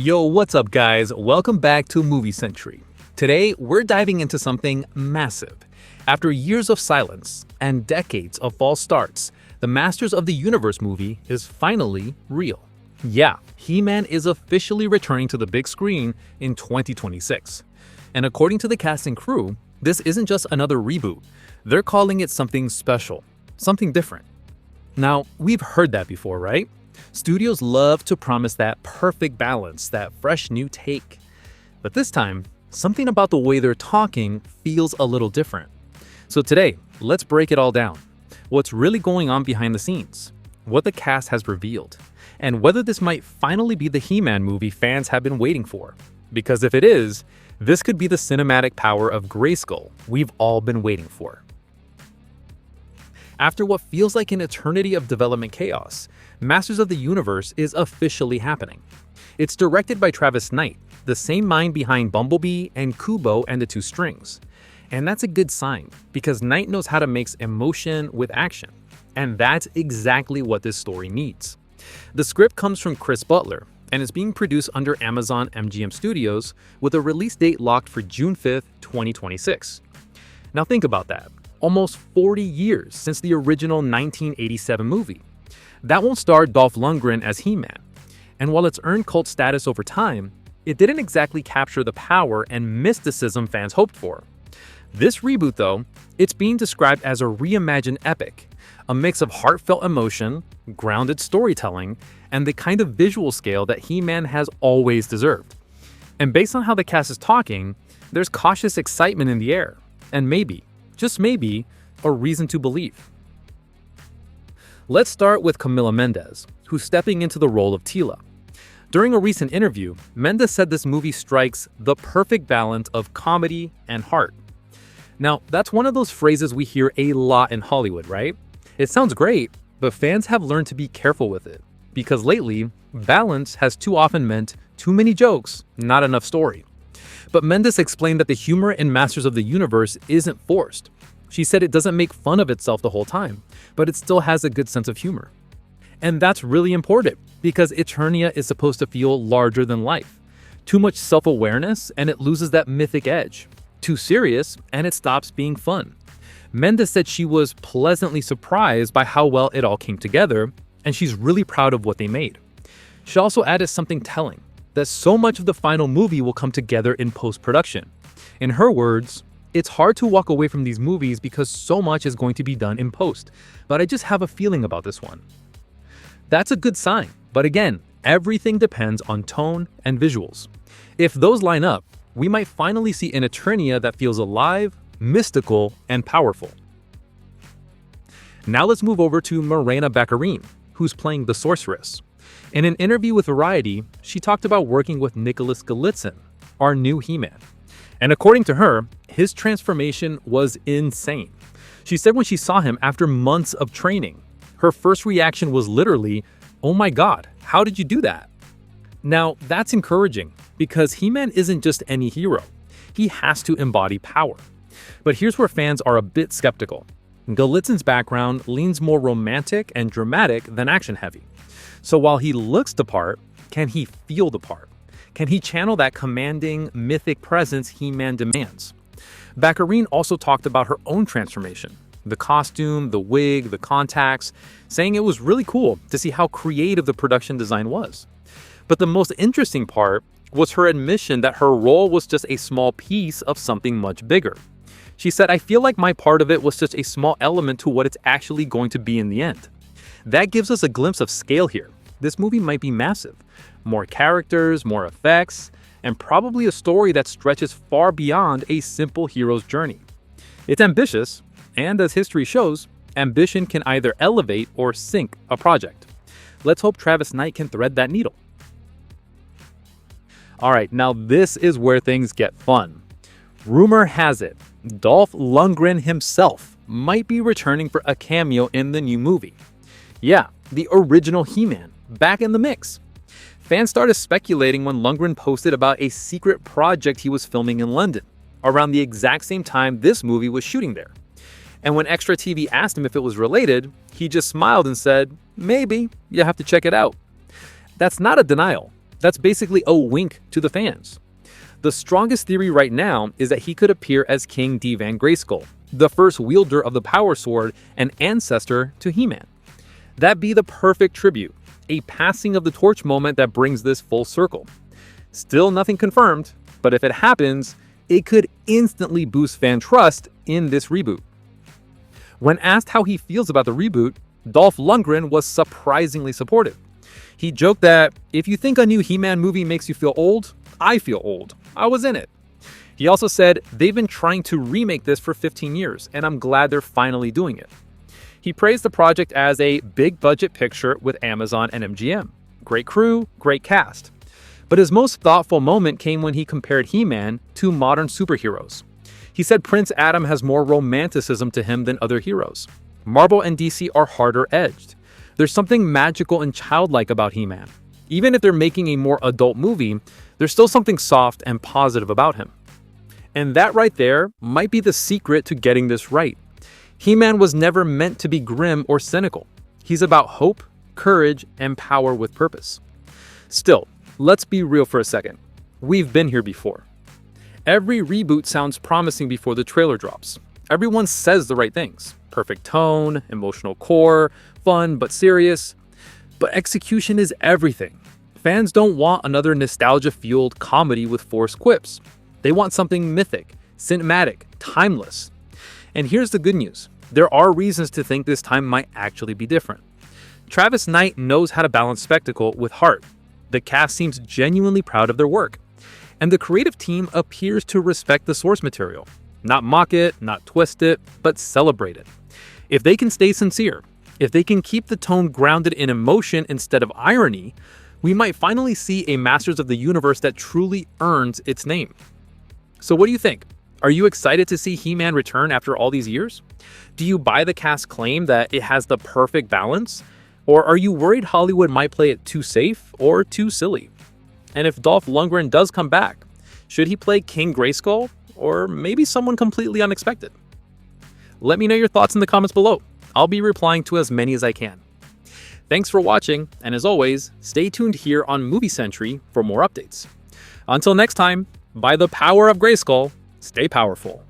Yo, what's up guys? Welcome back to Movie Sentry. Today, we're diving into something massive. After years of silence and decades of false starts, the Masters of the Universe movie is finally real. Yeah, He-Man is officially returning to the big screen in 2026. And according to the cast and crew, this isn't just another reboot. They're calling it something special, something different. Now, we've heard that before, right? Studios love to promise that perfect balance, that fresh new take. But this time, something about the way they're talking feels a little different. So today, let's break it all down. What's really going on behind the scenes, what the cast has revealed, and whether this might finally be the He-Man movie fans have been waiting for. Because if it is, this could be the cinematic power of Grayskull we've all been waiting for. After what feels like an eternity of development chaos, Masters of the Universe is officially happening. It's directed by Travis Knight, the same mind behind Bumblebee and Kubo and the Two Strings. And that's a good sign, because Knight knows how to mix emotion with action. And that's exactly what this story needs. The script comes from Chris Butler, and is being produced under Amazon MGM Studios with a release date locked for June 5th, 2026. Now think about that. Almost 40 years since the original 1987 movie. That won't star Dolph Lundgren as He-Man. And while it's earned cult status over time, it didn't exactly capture the power and mysticism fans hoped for. This reboot, though, it's being described as a reimagined epic, a mix of heartfelt emotion, grounded storytelling, and the kind of visual scale that He-Man has always deserved. And based on how the cast is talking, there's cautious excitement in the air, and maybe, just maybe, a reason to believe. Let's start with Camila Mendes, who's stepping into the role of Teela. During a recent interview, Mendes said this movie strikes the perfect balance of comedy and heart. Now, that's one of those phrases we hear a lot in Hollywood, right? It sounds great, but fans have learned to be careful with it, because lately, balance has too often meant too many jokes, not enough story. But Mendes explained that the humor in Masters of the Universe isn't forced. She said it doesn't make fun of itself the whole time, but it still has a good sense of humor. And that's really important, because Eternia is supposed to feel larger than life. Too much self-awareness and it loses that mythic edge. Too serious and it stops being fun. Mendes said she was pleasantly surprised by how well it all came together, and she's really proud of what they made. She also added something telling, that so much of the final movie will come together in post-production. In her words, "It's hard to walk away from these movies because so much is going to be done in post, but I just have a feeling about this one." That's a good sign, but again, everything depends on tone and visuals. If those line up, we might finally see an Eternia that feels alive, mystical, and powerful. Now let's move over to Morena Baccarin, who's playing the Sorceress. In an interview with Variety, she talked about working with Nicholas Galitzine, our new He-Man. And according to her, his transformation was insane. She said when she saw him after months of training, her first reaction was literally, "Oh my god, how did you do that?" Now, that's encouraging, because He-Man isn't just any hero. He has to embody power. But here's where fans are a bit skeptical. Galitzine's background leans more romantic and dramatic than action-heavy. So while he looks the part, can he feel the part? Can he channel that commanding, mythic presence He-Man demands? Baccarin also talked about her own transformation. The costume, the wig, the contacts, saying it was really cool to see how creative the production design was. But the most interesting part was her admission that her role was just a small piece of something much bigger. She said, "I feel like my part of it was just a small element to what it's actually going to be in the end." That gives us a glimpse of scale here. This movie might be massive. More characters, more effects, and probably a story that stretches far beyond a simple hero's journey. It's ambitious, and as history shows, ambition can either elevate or sink a project. Let's hope Travis Knight can thread that needle. Alright, now this is where things get fun. Rumor has it, Dolph Lundgren himself might be returning for a cameo in the new movie. Yeah, the original He-Man, back in the mix. Fans started speculating when Lundgren posted about a secret project he was filming in London, around the exact same time this movie was shooting there. And when Extra TV asked him if it was related, he just smiled and said, "Maybe, you have to check it out." That's not a denial. That's basically a wink to the fans. The strongest theory right now is that he could appear as King Grayskull, the first wielder of the Power Sword and ancestor to He-Man. That'd be the perfect tribute, a passing of the torch moment that brings this full circle. Still nothing confirmed, but if it happens, it could instantly boost fan trust in this reboot. When asked how he feels about the reboot, Dolph Lundgren was surprisingly supportive. He joked that, "If you think a new He-Man movie makes you feel old, I feel old. I was in it." He also said, "They've been trying to remake this for 15 years, and I'm glad they're finally doing it." He praised the project as a big-budget picture with Amazon and MGM. Great crew, great cast. But his most thoughtful moment came when he compared He-Man to modern superheroes. He said Prince Adam has more romanticism to him than other heroes. Marvel and DC are harder-edged. There's something magical and childlike about He-Man. Even if they're making a more adult movie, there's still something soft and positive about him. And that right there might be the secret to getting this right. He-Man was never meant to be grim or cynical. He's about hope, courage, and power with purpose. Still, let's be real for a second. We've been here before. Every reboot sounds promising before the trailer drops. Everyone says the right things. Perfect tone, emotional core, fun but serious. But execution is everything. Fans don't want another nostalgia-fueled comedy with forced quips. They want something mythic, cinematic, timeless. And here's the good news. There are reasons to think this time might actually be different. Travis Knight knows how to balance spectacle with heart. The cast seems genuinely proud of their work. And the creative team appears to respect the source material. Not mock it, not twist it, but celebrate it. If they can stay sincere, if they can keep the tone grounded in emotion instead of irony, we might finally see a Masters of the Universe that truly earns its name. So what do you think? Are you excited to see He-Man return after all these years? Do you buy the cast's claim that it has the perfect balance? Or are you worried Hollywood might play it too safe or too silly? And if Dolph Lundgren does come back, should he play King Grayskull or maybe someone completely unexpected? Let me know your thoughts in the comments below. I'll be replying to as many as I can. Thanks for watching, and as always, stay tuned here on Movie Sentry for more updates. Until next time, by the power of Grayskull, stay powerful.